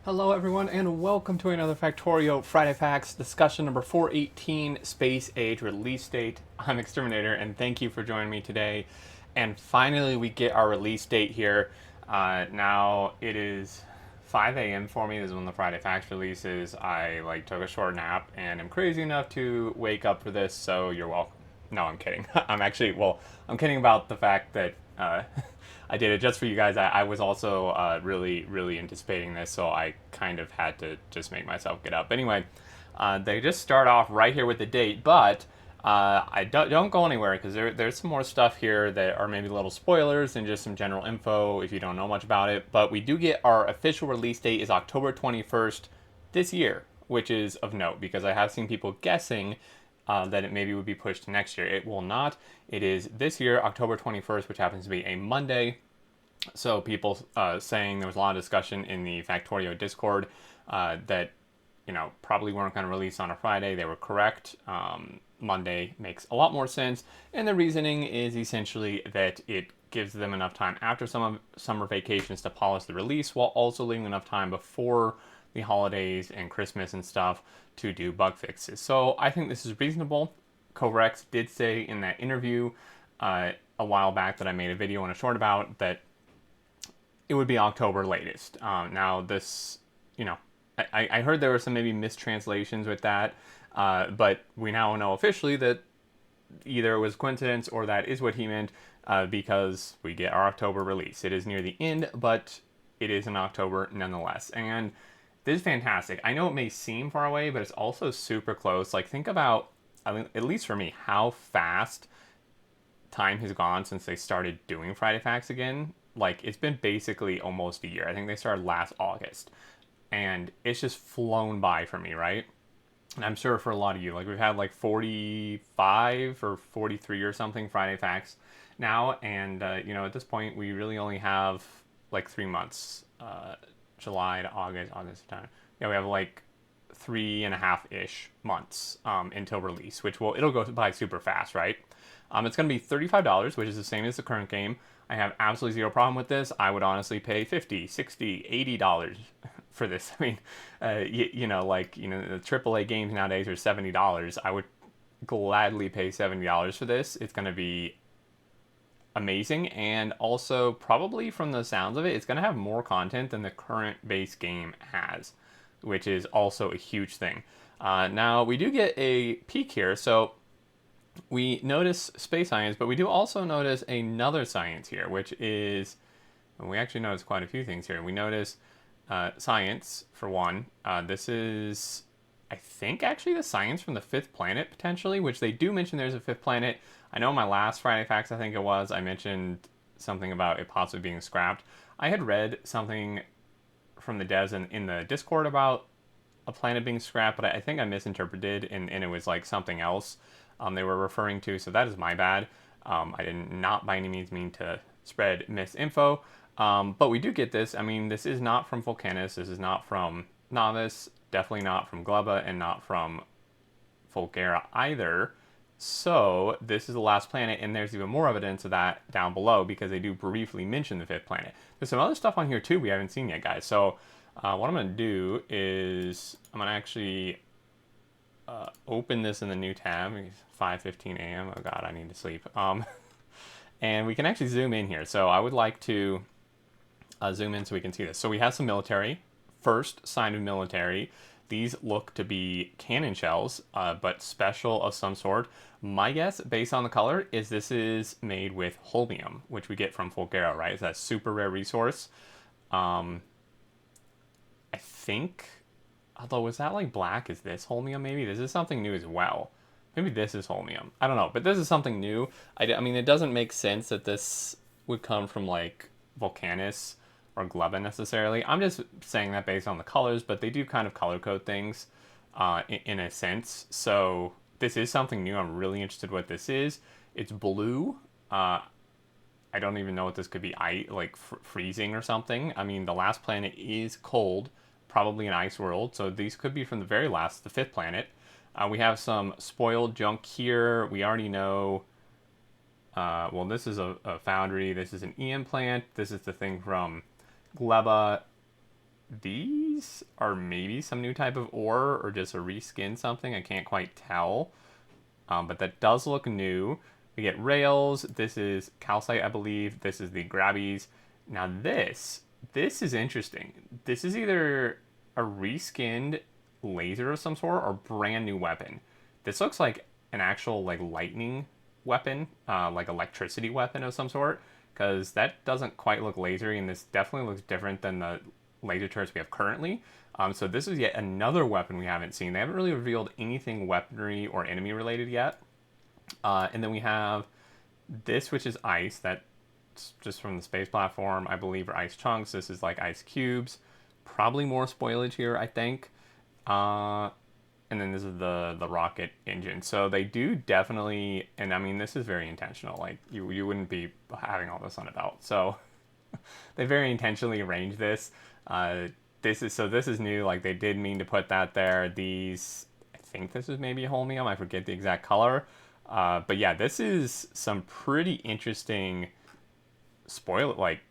Hello everyone and welcome to another Factorio Friday Facts discussion number 418, Space Age release date. I'm Exterminator and thank you for joining me today. And finally we get our release date here. Now it is 5 a.m. for me. This is when the Friday Facts releases. I took a short nap and am crazy enough to wake up for this, so you're welcome. No, I'm kidding. I'm kidding about the fact that I did it just for you guys. I was also really, really anticipating this, so I kind of had to just make myself get up. Anyway, they just start off right here with the date, but I don't go anywhere because there's some more stuff here that are maybe little spoilers and just some general info if you don't know much about it. But we do get our official release date is October 21st this year, which is of note because I have seen people guessing that it maybe would be pushed to next year. It will not. It is this year, October 21st, which happens to be a Monday. So people saying there was a lot of discussion in the Factorio Discord that probably weren't going to release on a Friday. They were correct. Monday makes a lot more sense, and the reasoning is essentially that it gives them enough time after some summer vacations to polish the release, while also leaving enough time before the holidays and Christmas and stuff to do bug fixes. So I think this is reasonable. Corex did say in that interview a while back that I made a video and a short about that it would be October latest. Now this, I heard there were some maybe mistranslations with that, but we now know officially that either it was coincidence or that is what he meant, because we get our October release. It is near the end, but it is in October nonetheless. And this is fantastic. I know it may seem far away, but it's also super close. Think about, I mean, at least for me, how fast time has gone since they started doing Friday Facts again. It's been basically almost a year. I think they started last August. And it's just flown by for me, right? And I'm sure for a lot of you, we've had 45 or 43 or something Friday Facts now. And, at this point, we really only have 3 months, July to August, September. Yeah, we have 3.5-ish months until release, it'll go by super fast, right? It's going to be $35, which is the same as the current game. I have absolutely zero problem with this. I would honestly pay $50, $60, $80 for this. I mean, the AAA games nowadays are $70. I would gladly pay $70 for this. It's going to be amazing, and also probably from the sounds of it, it's going to have more content than the current base game has, which is also a huge thing. Now, we do get a peek here, so we notice space science, but we do also notice another science here, which is, and we actually notice quite a few things here. We notice science, for one. This is, I think, actually the science from the fifth planet, potentially, which they do mention there's a fifth planet. I know my last Friday Facts, I think it was, I mentioned something about it possibly being scrapped. I had read something from the devs in the Discord about a planet being scrapped, but I think I misinterpreted, and it was something else they were referring to, so that is my bad. I did not by any means mean to spread misinfo, but we do get this. I mean, this is not from Volcanus, this is not from Novice, definitely not from Gleba, and not from Fulgera either. So this is the last planet, and there's even more evidence of that down below because they do briefly mention the fifth planet. There's some other stuff on here too we haven't seen yet, guys. So what I'm going to do is I'm going to actually open this in the new tab. It's 5:15 a.m. Oh god, I need to sleep. And we can actually zoom in here. So I would like to zoom in so we can see this. So we have some military. First sign of military. These look to be cannon shells, but special of some sort. My guess, based on the color, is this is made with holmium, which we get from Fulgera, right? It's that super rare resource. I think, although was that black? Is this holmium maybe? This is something new as well. Maybe this is holmium. I don't know, but this is something new. I mean, it doesn't make sense that this would come from Volcanus or Gleba necessarily. I'm just saying that based on the colors, but they do kind of color code things in a sense. So this is something new. I'm really interested what this is. It's blue. I don't even know what this could be. Freezing or something. I mean, the last planet is cold, probably an ice world. So these could be from the very last, the fifth planet. We have some spoiled junk here. We already know. Well, this is a foundry. This is an EM plant. This is the thing from Gleba. these are maybe some new type of ore or just a reskin something. I can't quite tell. But that does look new. We get rails. This is calcite, I believe. This is the grabbies. Now this is interesting. This is either a reskinned laser of some sort or brand new weapon. This looks like an actual like lightning weapon, like electricity weapon of some sort, because that doesn't quite look lasery, and this definitely looks different than the laser turrets we have currently. So this is yet another weapon we haven't seen. They haven't really revealed anything weaponry or enemy related yet. And then we have this, which is ice. That's just from the space platform, I believe, are ice chunks. This is like ice cubes. Probably more spoilage here, I think. And then this is the rocket engine. So they do definitely, and I mean, this is very intentional. Like you wouldn't be having all this on a belt. So they very intentionally arranged this. This is new. Like they did mean to put that there. These, I think this is maybe a holmium. I forget the exact color. But yeah, this is some pretty interesting spoil. Like,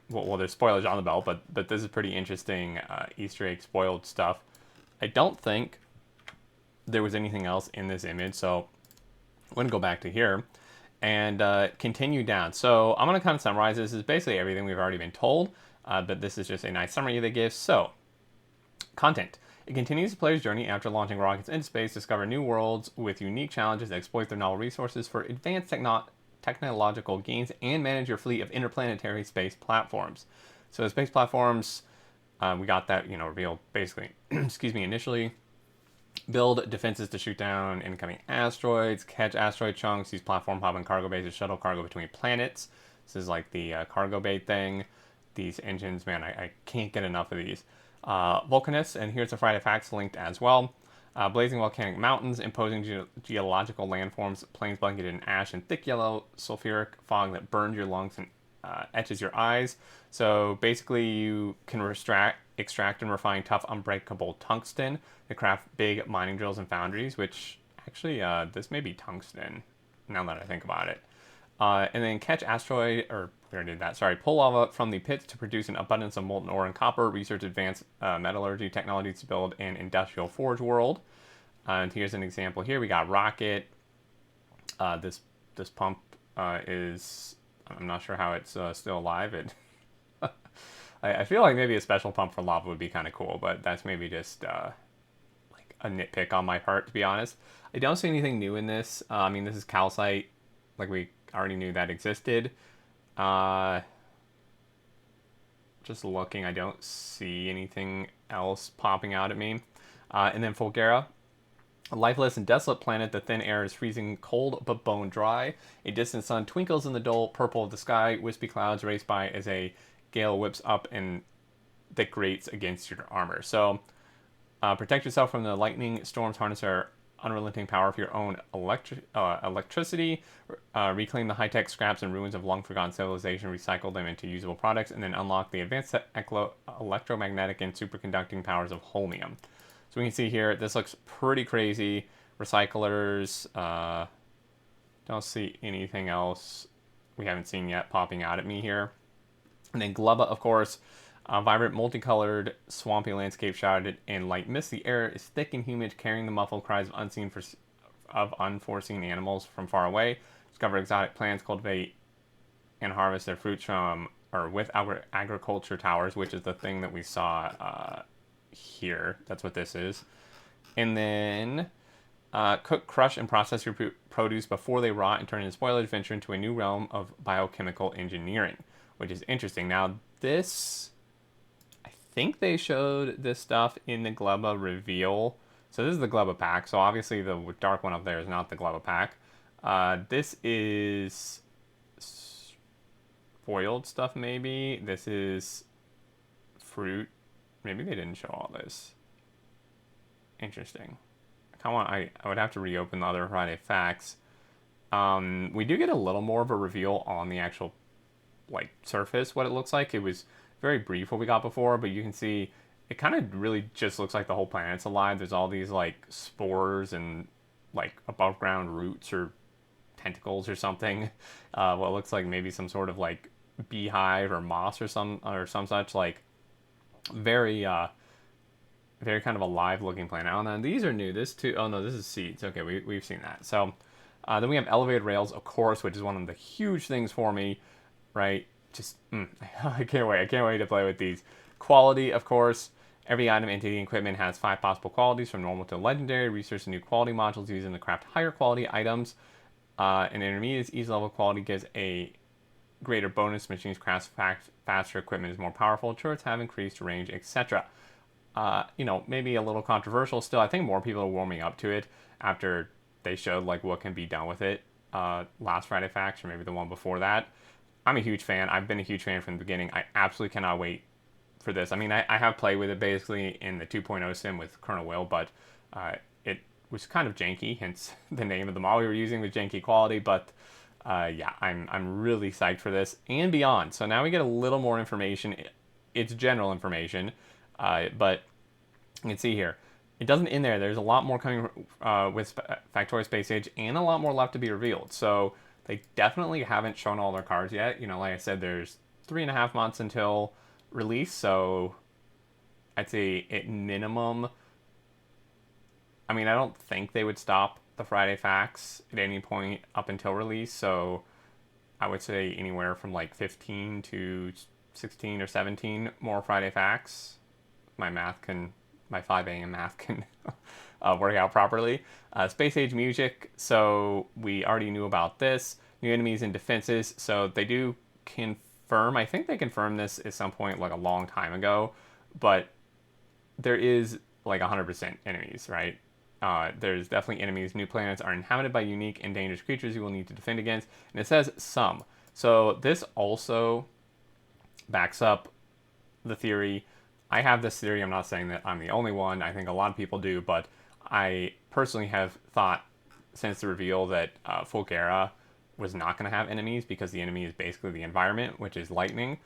well, there's spoilage on the belt, but this is pretty interesting Easter egg spoiled stuff. I don't think there was anything else in this image, so I'm gonna go back to here and continue down. So I'm gonna kind of summarize this. This is basically everything we've already been told. But this is just a nice summary they give. So, content. It continues the player's journey after launching rockets into space, discover new worlds with unique challenges, exploit their novel resources for advanced technological gains, and manage your fleet of interplanetary space platforms. So the space platforms, we got that, revealed basically, excuse me, initially. Build defenses to shoot down incoming asteroids, catch asteroid chunks, use platform hub and cargo bases, shuttle cargo between planets. This is like the cargo bay thing. These engines, man, I can't get enough of these. Volcanists, and here's the Friday Facts linked as well. Blazing volcanic mountains, imposing geological landforms, plains blanketed in ash and thick yellow sulfuric fog that burns your lungs and etches your eyes. So basically, you can extract and refine tough, unbreakable tungsten to craft big mining drills and foundries, which actually, this may be tungsten, now that I think about it. And then catch asteroid, or we already did that, sorry, pull lava from the pits to produce an abundance of molten ore and copper, research advanced metallurgy technologies to build an industrial forge world. And here's an example here. We got rocket. This pump is, I'm not sure how it's still alive. I feel like maybe a special pump for lava would be kind of cool, but that's maybe just like a nitpick on my part, to be honest. I don't see anything new in this. I mean, this is calcite. Like we already knew that existed. Just looking, I don't see anything else popping out at me. And then Fulgara, a lifeless and desolate planet. The thin air is freezing cold but bone dry. A distant sun twinkles in the dull purple of the sky. Wispy clouds race by as a gale whips up and that grates against your armor. So protect yourself from the lightning storms. Harness our unrelenting power of your own electricity. Reclaim the high-tech scraps and ruins of long-forgotten civilization. Recycle them into usable products, and then unlock the advanced electromagnetic and superconducting powers of holmium. So we can see here, this looks pretty crazy. Recyclers, don't see anything else we haven't seen yet popping out at me here. And then Glubba, of course, vibrant, multicolored, swampy landscape shrouded in light mist. The air is thick and humid, carrying the muffled cries of unforeseen animals from far away. Discover exotic plants, cultivate and harvest their fruits from or with agriculture towers, which is the thing that we saw here. That's what this is. And then cook, crush, and process your produce before they rot and turn into spoilage. Venture into a new realm of biochemical engineering, which is interesting. Now, this, I think they showed this stuff in the Glubba reveal. So this is the Glubba pack. So obviously the dark one up there is not the Glubba pack. This is foiled stuff, maybe. This is fruit. Maybe they didn't show all this. Interesting. I would have to reopen the other Friday Facts. We do get a little more of a reveal on the actual surface, what it looks like. It was very brief what we got before, but you can see it kind of really just looks like the whole planet's alive. There's all these spores and above ground roots or tentacles or something. What looks like maybe some sort of beehive or moss or some such. Very very kind of alive looking planet. Oh no, these are new. This too. Oh no, this is seeds. Okay, we've seen that. So then we have elevated rails, of course, which is one of the huge things for me, right? Just I can't wait. I can't wait to play with these. Quality, of course. Every item, entity, and equipment has 5 possible qualities from normal to legendary. Research the new quality modules used to craft higher quality items. And intermediate, each level of quality gives a greater bonus. Machines craft faster, equipment is more powerful. Turrets have increased range, etc. Maybe a little controversial still. I think more people are warming up to it after they showed like what can be done with it last Friday Facts or maybe the one before that. I'm a huge fan. I've been a huge fan from the beginning. I absolutely cannot wait for this. I mean, I have played with it basically in the 2.0 sim with Colonel Will, but it was kind of janky, hence the name of the model we were using was janky quality. But yeah, I'm really psyched for this and beyond. So now we get a little more information. It's general information, but you can see here, it doesn't end there. There's a lot more coming with Factorio Space Age and a lot more left to be revealed. So they definitely haven't shown all their cards yet. Like I said, there's 3.5 months until release. So I'd say at minimum, I mean, I don't think they would stop the Friday Facts at any point up until release. So I would say anywhere from like 15 to 16 or 17 more Friday Facts. My 5 a.m. math can work out properly. Space Age music, so we already knew about this. New enemies and defenses, so they do confirm, I think they confirmed this at some point like a long time ago, but there is like 100% enemies, right? There's definitely enemies. New planets are inhabited by unique and dangerous creatures you will need to defend against, and it says some. So this also backs up the theory. I have this theory. I'm not saying that I'm the only one. I think a lot of people do, but I personally have thought since the reveal that Fulgara was not going to have enemies because the enemy is basically the environment, which is lightning.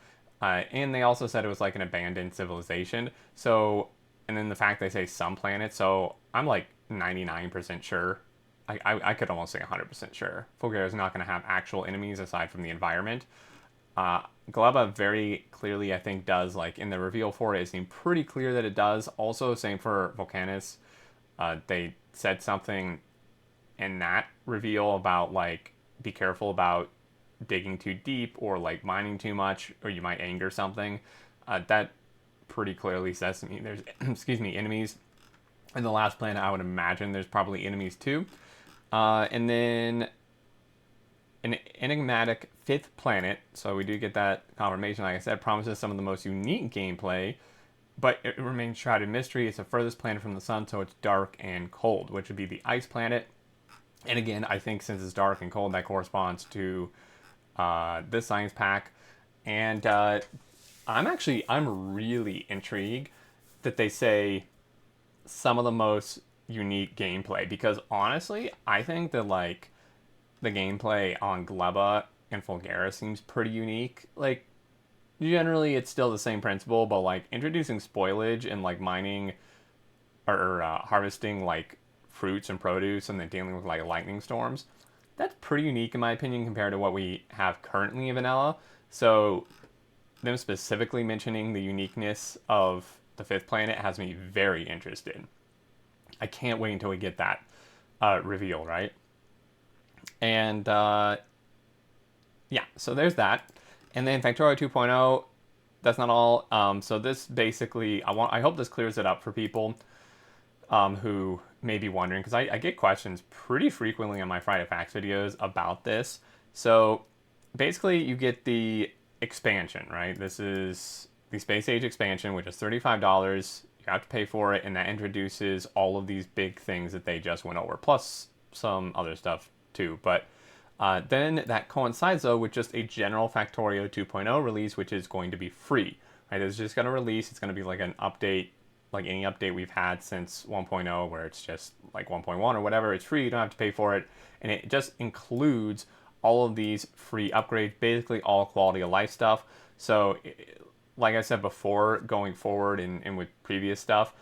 And they also said it was like an abandoned civilization. So, and then the fact they say some planets. So I'm like 99% sure. I could almost say 100% sure. Fulgara is not going to have actual enemies aside from the environment. Gleba very clearly, I think, does, like in the reveal for it seemed pretty clear that it does. Also, same for Volcanus. They said something in that reveal about like be careful about digging too deep or like mining too much or you might anger something. That pretty clearly says to me there's excuse me enemies. In the last planet, I would imagine there's probably enemies too. And then an enigmatic 5th planet, so we do get that confirmation, like I said, promises some of the most unique gameplay, but it remains shrouded in mystery. It's the furthest planet from the sun, so it's dark and cold, which would be the ice planet. And again, I think since it's dark and cold, that corresponds to this science pack. And I'm really intrigued that they say some of the most unique gameplay, because honestly, I think that like the gameplay on Gleba and Fulgara seems pretty unique. Like, generally, it's still the same principle, but like introducing spoilage and like mining or harvesting like fruits and produce and then dealing with like lightning storms, that's pretty unique in my opinion compared to what we have currently in vanilla. So, them specifically mentioning the uniqueness of the 5th planet has me very interested. I can't wait until we get that reveal, right? And yeah, so there's that. And then Factorio 2.0, that's not all. So this basically, I hope this clears it up for people who may be wondering, because I get questions pretty frequently on my Friday Facts videos about this. So basically, you get the expansion, right? This is the Space Age expansion, which is $35. You have to pay for it, and that introduces all of these big things that they just went over, plus some other stuff too. But then that coincides though with just a general Factorio 2.0 release, which is going to be free. Right? It's just going to release. It's going to be like an update, like any update we've had since 1.0, where it's just like 1.1 or whatever. It's free. You don't have to pay for it, and it just includes all of these free upgrades, basically all quality of life stuff. So, like I said before, going forward and with previous stuff,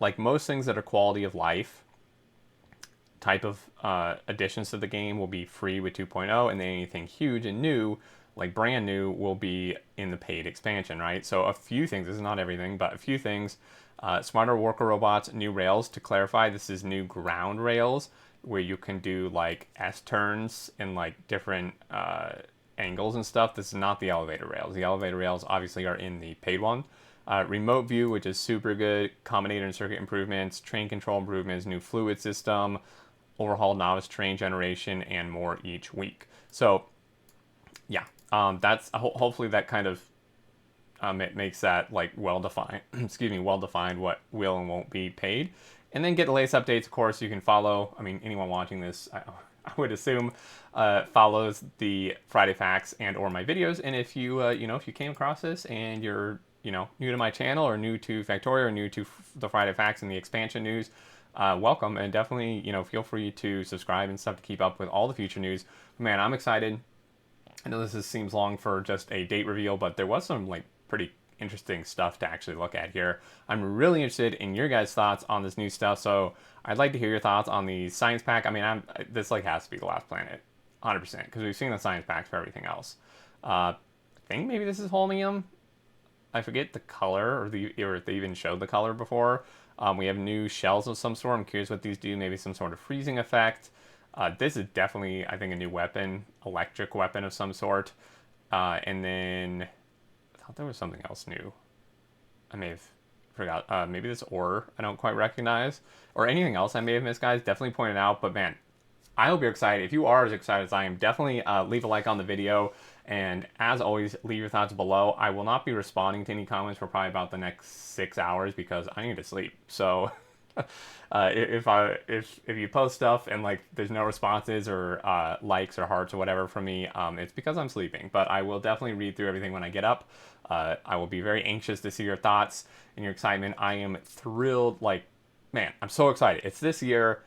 like most things that are quality of life type of additions to the game will be free with 2.0, and then anything huge and new like brand new, will be in the paid expansion, right? So a few things, this is not everything, but a few things. Smarter worker robots, new rails. To clarify, this is new ground rails where you can do like S turns in like different angles and stuff. This is not the elevator rails. The elevator rails obviously are in the paid one. Remote view, which is super good. Combinator and circuit improvements, train control improvements, new fluid system, overhaul novice train generation, and more each week. So yeah, that's hopefully that kind of it makes that like well defined. Excuse me, well defined what will and won't be paid, and then get the latest updates. Of course, you can follow. I mean, anyone watching this, I would assume, follows the Friday Facts and or my videos. And if you if you came across this and you're new to my channel or new to Factorio or new to the Friday Facts and the expansion news, welcome, and definitely feel free to subscribe and stuff to keep up with all the future news. Man, I'm excited. I know seems long for just a date reveal, but there was some like pretty interesting stuff to actually look at here. I'm really interested in your guys' thoughts on this new stuff, so I'd like to hear your thoughts on the science pack. I mean, this like has to be the last planet, 100%, because we've seen the science packs for everything else. I think maybe this is holmium. I forget the color, or if they even showed the color before. We have new shells of some sort. I'm curious what these do. Maybe some sort of freezing effect. This is definitely, I think, a new weapon, electric weapon of some sort. And then I thought there was something else new. I may have forgot. Maybe this ore I don't quite recognize, or anything else I may have missed, guys. Definitely point it out. But man, I hope you're excited. If you are as excited as I am, definitely leave a like on the video. And as always, leave your thoughts below. I will not be responding to any comments for probably about the next 6 hours because I need to sleep. So if you post stuff and like there's no responses or likes or hearts or whatever from me, it's because I'm sleeping. But I will definitely read through everything when I get up. I will be very anxious to see your thoughts and your excitement. I am thrilled. Like, man, I'm so excited. It's this year,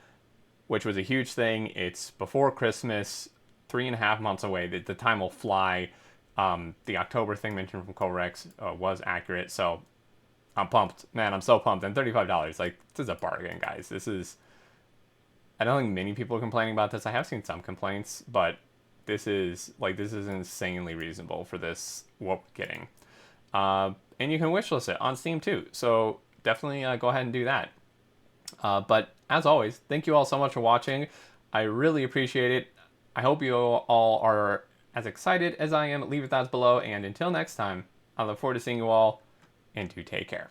which was a huge thing. It's before Christmas, 3.5 months away. The time will fly. The October thing mentioned from Corex was accurate, so I'm pumped. Man, I'm so pumped. And $35, like, this is a bargain, guys. This is, I don't think many people are complaining about this. I have seen some complaints, but this is insanely reasonable for this, what we're getting. And you can wishlist it on Steam too, so definitely go ahead and do that. But as always, thank you all so much for watching. I really appreciate it. I hope you all are as excited as I am. Leave your thoughts below, and until next time, I look forward to seeing you all, and do take care.